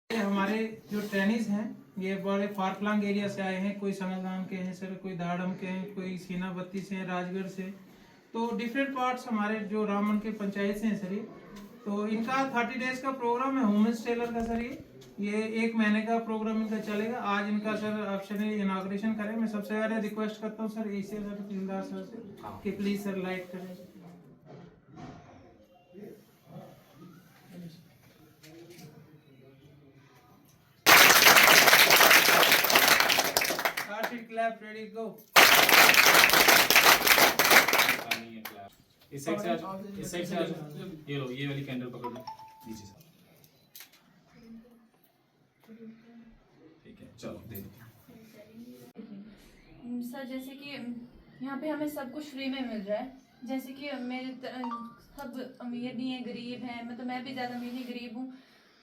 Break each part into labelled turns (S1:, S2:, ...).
S1: हमारे जो ट्रेनिज हैं ये बड़े फारफलंग एरिया से आए हैं, कोई संगम के हैं सर, कोई दाड़म के हैं, कोई सीनाबत्ती से हैं, राजगढ़ से, तो डिफरेंट पार्ट्स हमारे जो रामन के पंचायत से हैं सर। ये तो इनका 30 डेज का प्रोग्राम है वुमेन्स टेलर का सर। ये 1 महीने का प्रोग्राम इनका चलेगा। आज इनका सर ऑप्शन इनाग्रेशन करें। मैं सबसे पहले रिक्वेस्ट करता हूँ सर ऐसे सर तहसीलदार सर से कि प्लीज सर लाइट करें। क्लैप रेडी गो।
S2: इस साइड से आ जाओ, इस साइड से आ जाओ। ये लो, ये वाली कैंडल पकड़ लो नीचे से। ठीक है, चलो दे दो
S3: सर। जैसे कि यहाँ पे हमें सब कुछ फ्री में मिल रहा है। जैसे कि सब अमीर नहीं है, गरीब हैं, मतलब मैं भी ज़्यादा अमीर नहीं गरीब हूँ,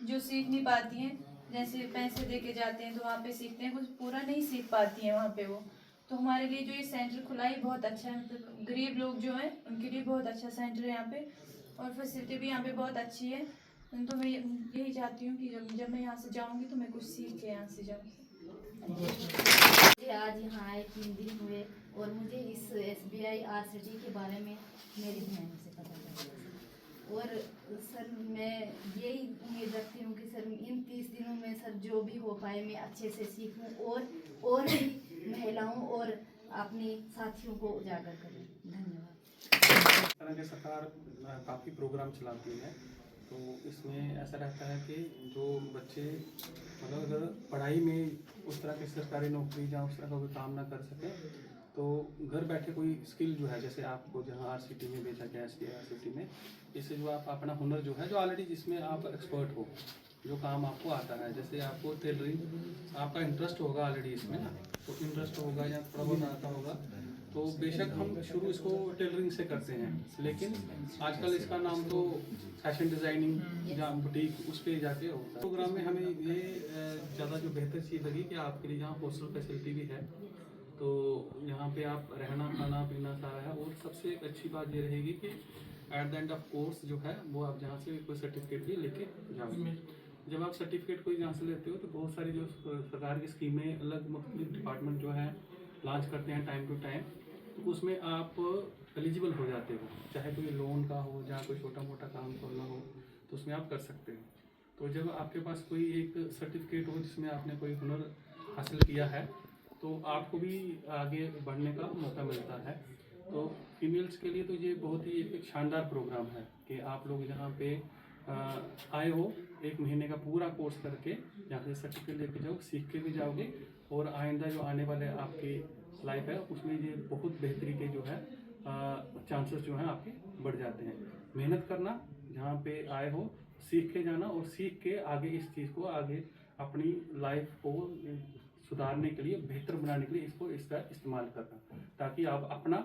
S3: जो सीख नहीं पाती हैं। जैसे पैसे दे के जाते हैं तो वहाँ पे सीखते हैं, कुछ पूरा नहीं सीख पाती हैं वहाँ पे वो। तो हमारे लिए जो ये सेंटर खुला है बहुत अच्छा है, मतलब गरीब लोग जो हैं उनके लिए बहुत अच्छा सेंटर है यहाँ पे, और फैसिलिटी भी यहाँ पे बहुत अच्छी है। तो मैं यही चाहती हूँ कि जब मैं यहाँ से जाऊँगी तो मैं कुछ सीख के यहाँ से जाऊँ।
S4: मुझे आज यहाँ आए 3 दिन हुए और मुझे इस SBI RCD के बारे में मेरी बहन से पता चला। और सर मैं यही उम्मीद रखती हूँ कि सर इन 30 दिनों में सर जो भी हो पाए मैं अच्छे से सीखूँ और भी महिलाओं और अपनी साथियों को उजागर करूँ। धन्यवाद।
S5: इस तरह के सरकार काफ़ी प्रोग्राम चलाती है, तो इसमें ऐसा रहता है कि जो बच्चे मतलब अगर पढ़ाई में उस तरह की सरकारी नौकरी या उस तरह का कोई काम ना कर सके तो घर बैठे कोई स्किल जो है, जैसे आपको जहाँ RCT में भेजा गया SBI RCT में, इससे जो आप अपना हुनर जो है, जो ऑलरेडी जिसमें आप एक्सपर्ट हो, जो काम आपको आता है, जैसे आपको टेलरिंग आपका इंटरेस्ट होगा ऑलरेडी इसमें ना, तो इंटरेस्ट होगा या थोड़ा बहुत आता होगा तो बेशक हम शुरू इसको टेलरिंग से करते हैं, लेकिन आजकल इसका नाम तो फैशन डिज़ाइनिंग या बुटीक उस पर जाके होता है। प्रोग्राम में हमें ये ज़्यादा जो बेहतर चीज़ लगी कि आपके लिए यहाँ हॉस्टल फैसिलिटी भी है, तो यहाँ पे आप रहना खाना पीना सारा है। और सबसे एक अच्छी बात ये रहेगी कि at the end of course जो है वो आप जहाँ से कोई सर्टिफिकेट भी लेके जाओगे। जब आप सर्टिफिकेट कोई यहाँ से लेते हो तो बहुत सारी जो सरकार की स्कीमें अलग मुख्तलिफ डिपार्टमेंट जो है लॉन्च करते हैं टाइम टू टाइम, तो उसमें आप एलिजिबल हो जाते हो, चाहे कोई लोन का हो या कोई छोटा मोटा काम खोलना हो तो उसमें आप कर सकते हो। तो जब आपके पास कोई एक सर्टिफिकेट हो जिसमें आपने कोई हुनर हासिल किया है तो आपको भी आगे बढ़ने का मौका मिलता है। तो फीमेल्स के लिए तो ये बहुत ही एक शानदार प्रोग्राम है कि आप लोग यहाँ पे आए हो, 1 महीने का पूरा कोर्स करके यहाँ से सर्टिफिकेट लेके जाओ, सीख के भी जाओगे और आइंदा जो आने वाले आपकी लाइफ है उसमें ये बहुत बेहतरी के जो है चांसेस जो हैं आपके बढ़ जाते हैं। मेहनत करना, जहाँ पे आए हो सीख के जाना और सीख के आगे इस चीज़ को आगे अपनी लाइफ को सुधारने के लिए, बेहतर बनाने के लिए इसका इस्तेमाल करना, ताकि आप अपना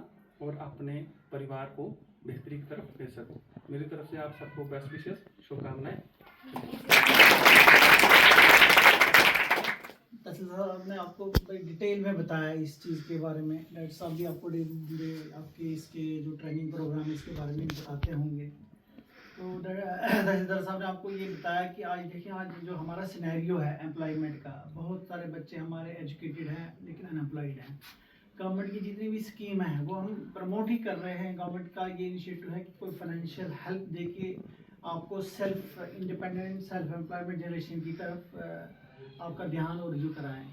S5: और अपने परिवार को बेहतरी की तरफ ले सको। मेरी तरफ से आप सबको बेस्ट विशेष, शुभकामनाएं।
S6: तहसीलदार साहब ने आपको बड़ी डिटेल में बताया इस चीज़ के बारे में। डॉक्टर साहब भी आपको आपके इसके जो ट्रेनिंग प्रोग्राम है इसके बारे में बताते होंगे। तो तहसीलदार साहब ने आपको ये बताया कि आज देखिए, आज जो हमारा सिनेरियो है एम्प्लॉयमेंट का, बहुत सारे बच्चे हमारे एजुकेटेड हैं लेकिन अनएम्प्लॉयड हैं। गवर्नमेंट की जितनी भी स्कीम है वो हम प्रमोट ही कर रहे हैं। गवर्नमेंट का ये इनिशिएटिव है कि कोई फाइनेंशियल हेल्प दे के आपको self independent, self employment generation की तरफ आपका ध्यान और रुझू कराएं।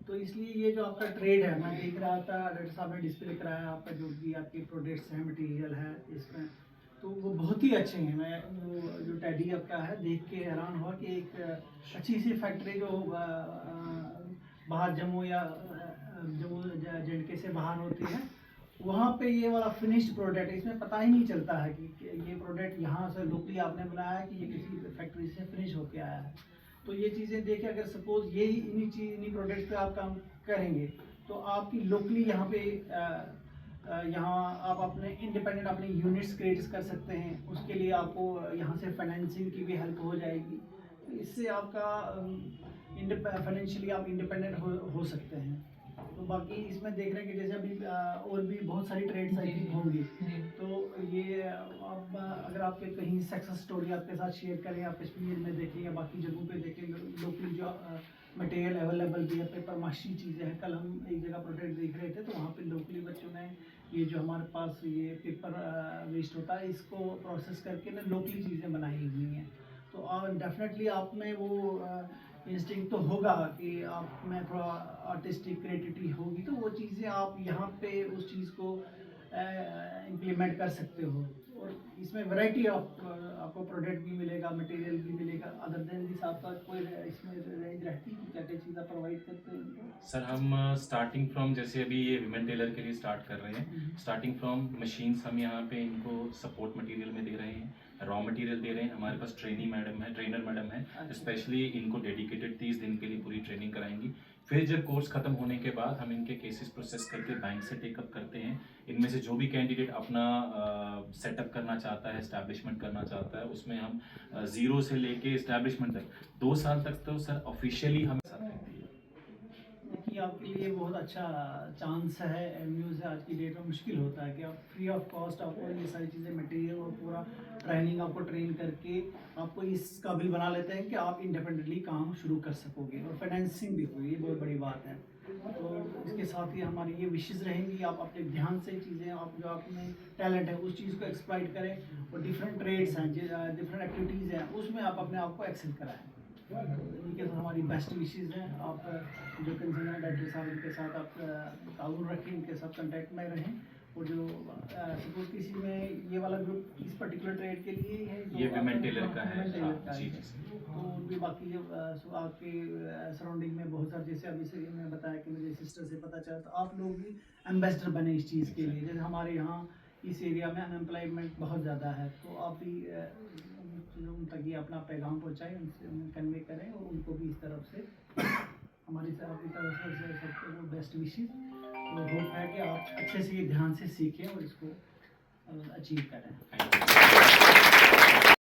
S6: तो इसलिए ये जो आपका ट्रेड है, मैं देख रहा था डॉक्टर साहब ने डिस्प्ले कराया आपका जो भी आपके प्रोडक्ट्स हैं, मटेरियल है इसमें, तो वो बहुत ही अच्छे हैं। मैं जो टैडी आपका है देख के हैरान हुआ कि एक अच्छी सी फैक्ट्री जो बाहर जम्मू या JNK से बाहर होती है, वहाँ पे ये वाला फिनिश्ड प्रोडक्ट, इसमें पता ही नहीं चलता है कि ये प्रोडक्ट यहाँ से लोकली आपने बनाया है कि ये किसी फैक्ट्री से फिनिश होके आया है। तो ये चीज़ें देखिए, अगर सपोज यही इन्हीं प्रोडक्ट्स पे आप काम करेंगे तो आपकी लोकली यहाँ पे यहाँ आप अपने इंडिपेंडेंट अपनी यूनिट्स क्रिएट कर सकते हैं। उसके लिए आपको यहाँ से फाइनेंसिंग की भी हेल्प हो जाएगी। तो इससे आपका फाइनेंशियली आप इंडिपेंडेंट हो सकते हैं। तो बाकी इसमें देख रहे हैं कि जैसे अभी और भी बहुत सारी ट्रेड्स आई थिंक होंगी, तो ये अब अगर आपके कहीं सक्सेस स्टोरी आपके साथ शेयर करें, आप कश्मीर में देखें या बाकी जगहों पे देखें, लोकली मटेरियल अवेलेबल भी है, पेपर माशी चीज़ें हैं। कल हम एक जगह प्रोजेक्ट देख रहे थे तो वहाँ पे लोकली बच्चों ने ये जो हमारे पास ये पेपर वेस्ट होता है इसको प्रोसेस करके ना लोकली चीज़ें बनाई हुई हैं। तो डेफिनेटली आप में वो इंस्टिंक्ट तो होगा कि आप में थोड़ा आर्टिस्टिक क्रिएटिविटी होगी, तो वो चीज़ें आप यहाँ पे उस चीज़ को इम्प्लीमेंट कर सकते हो। और इसमें वैरायटी ऑफ आपको प्रोडक्ट भी मिलेगा, मटेरियल भी मिलेगा। अदर देन भी साथ साथ कोई इसमें रेंज रहती है कि क्या क्या चीज़ें प्रोवाइड करते हैं उनको?
S2: सर हम स्टार्टिंग फ्रॉम, जैसे अभी ये विमेन टेलर के लिए स्टार्ट कर रहे हैं, स्टार्टिंग फ्रॉम मशीन्स हम यहाँ पे इनको सपोर्ट मटेरियल में दे रहे हैं, रॉ मटेरियल दे रहे हैं। हमारे पास ट्रेनर मैडम है, स्पेशली इनको डेडिकेटेड 30 दिन के लिए पूरी ट्रेनिंग कराएंगी। फिर जब कोर्स खत्म होने के बाद हम इनके केसेस प्रोसेस करके बैंक से टेकअप करते हैं। इनमें से जो भी कैंडिडेट अपना सेटअप करना चाहता है, एस्टैब्लिशमेंट करना चाहता है, उसमें हम 0 से लेके एस्टैब्लिशमेंट तक 2 साल तक तो सर ऑफिशियली हमें साथ रहती है।
S6: देखिए आपके लिए बहुत अच्छा चांस है, एवेन्यूज़ है। आज की डेट में मुश्किल होता है कि आप फ्री ऑफ कॉस्ट आपको ये सारी चीज़ें मटेरियल और पूरा ट्रेनिंग आपको ट्रेन करके आपको इस काबिल बना लेते हैं कि आप इंडिपेंडेंटली काम शुरू कर सकोगे और फाइनेंसिंग भी हुई, ये बहुत बड़ी बात है। तो इसके साथ ही हमारी ये विशेज़ रहेंगी, आप अपने ध्यान से चीज़ें, आप जो आप में टैलेंट है उस चीज़ को एक्सप्लॉइट करें और डिफरेंट ट्रेड्स हैं, डिफरेंट एक्टिविटीज़ हैं, उसमें आप अपने आप को एक्सेल कराएं। इनके साथ हमारी बेस्ट विशेज़ हैं। आप जो कंसर्न डायरेक्टर साहब इनके साथ आप ताउन रखें, इनके साथ कांटेक्ट में रहें। और जो सपोज किसी में ये वाला ग्रुप इस पर्टिकुलर ट्रेड के लिए ही है,
S2: ये विमेन टेलर का है।
S6: जी तो भी बाकी जो आपके सराउंडिंग में बहुत सारे, जैसे अभी से मैं बताया कि मुझे सिस्टर से पता चला, तो आप लोग भी एम्बेसडर बने इस चीज़ के लिए। जैसे हमारे यहाँ इस एरिया में अनएम्प्लॉयमेंट बहुत ज़्यादा है, तो आप भी उन तक ये अपना पैगाम पहुँचाएँ, उनसे कन्वे करें और उनको भी इस तरफ से हमारी तरफ से सबको बेस्ट विशेस। तो होप है कि आप अच्छे से ये ध्यान से सीखें और इसको अचीव करें।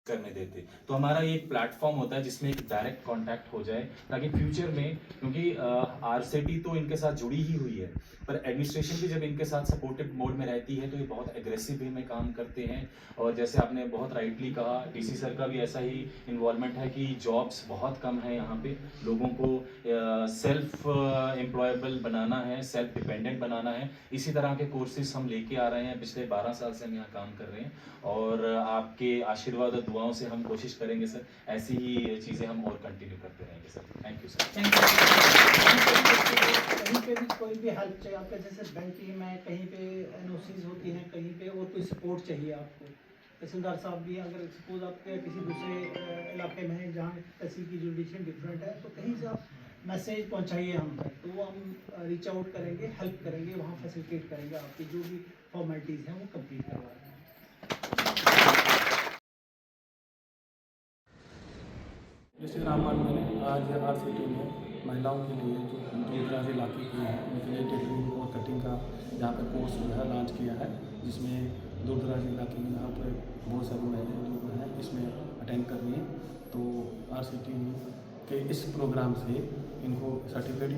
S2: करने देते तो हमारा ये एक प्लेटफॉर्म होता है जिसमें एक डायरेक्ट कांटेक्ट हो जाए, ताकि फ्यूचर में, क्योंकि आरसीटी तो इनके साथ जुड़ी ही हुई है, पर एडमिनिस्ट्रेशन भी जब इनके साथ सपोर्टिव मोड में रहती है तो ये बहुत एग्रेसिव वे में काम करते हैं। और जैसे आपने बहुत राइटली कहा, डीसी सर का भी ऐसा ही इन्वॉल्वमेंट है कि जॉब्स बहुत कम है यहाँ पे, लोगों को सेल्फ एम्प्लॉयबल बनाना है, सेल्फ डिपेंडेंट बनाना है। इसी तरह के कोर्सेज हम लेके आ रहे हैं, पिछले 12 साल से हम यहाँ काम कर रहे हैं और आपके आशीर्वाद और दुआओं से हम कोशिश करेंगे सर, ऐसी ही चीज़ें हम और कंटिन्यू करते रहेंगे सर। Thank you sir.
S6: कहीं पे भी कोई भी हेल्प चाहिए आपका, जैसे बैंकिंग में कहीं पे एनओसीज होती हैं, कहीं पे और कोई सपोर्ट चाहिए आपको, तहसीलदार साहब भी अगर सपोज आपके किसी दूसरे इलाके में हैं जहाँ तहसील की जुडिशन डिफरेंट है, तो कहीं से आप मैसेज पहुँचाइए हम तक, तो वो हम रीच आउट करेंगे, हेल्प करेंगे, वहाँ फैसिलिटेट करेंगे, आपकी जो भी फॉर्मेलिटीज़ हैं वो कंप्लीट करवा रहे हैं।
S5: जैसे रामपाल मैंने आज आरसीटी में महिलाओं के लिए जो दूर-दराज इलाके की हैं उनके लिए टेलरिंग और कटिंग का यहाँ पर कोर्स जो है लॉन्च किया है, जिसमें दूर-दराज इलाके में यहाँ पर बहुत सारी महिलाएं जो हैं इसमें अटेंड कर रही हैं। तो आरसीटी के इस प्रोग्राम से इनको सर्टिफिकेट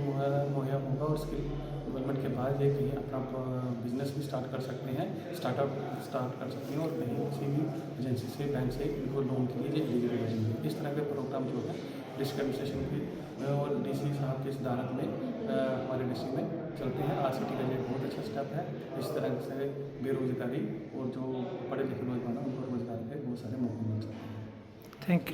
S5: मुहैया होगा और स्किल डेवलपमेंट के बाद ये कहीं अपना बिजनेस भी स्टार्ट कर सकते हैं, स्टार्टअप स्टार्ट कर सकते हैं और कहीं किसी भी एजेंसी से, बैंक से इनको लोन के लिए एलिजिबल हो जाएंगे। इस तरह के प्रोग्राम जो है डिस्ट्रिक्ट एडमिनिस्ट्रेशन की और डीसी साहब के सदारत में हमारे डिस्ट्रिक्ट में चलते हैं। आरसीटी का ये बहुत अच्छा स्टेप है। इस तरह से बेरोजगारी और जो पढ़े लिखे नौजवान हैं उनको रोजगार के बहुत सारे मौके मिल सकते हैं।
S1: Thank you.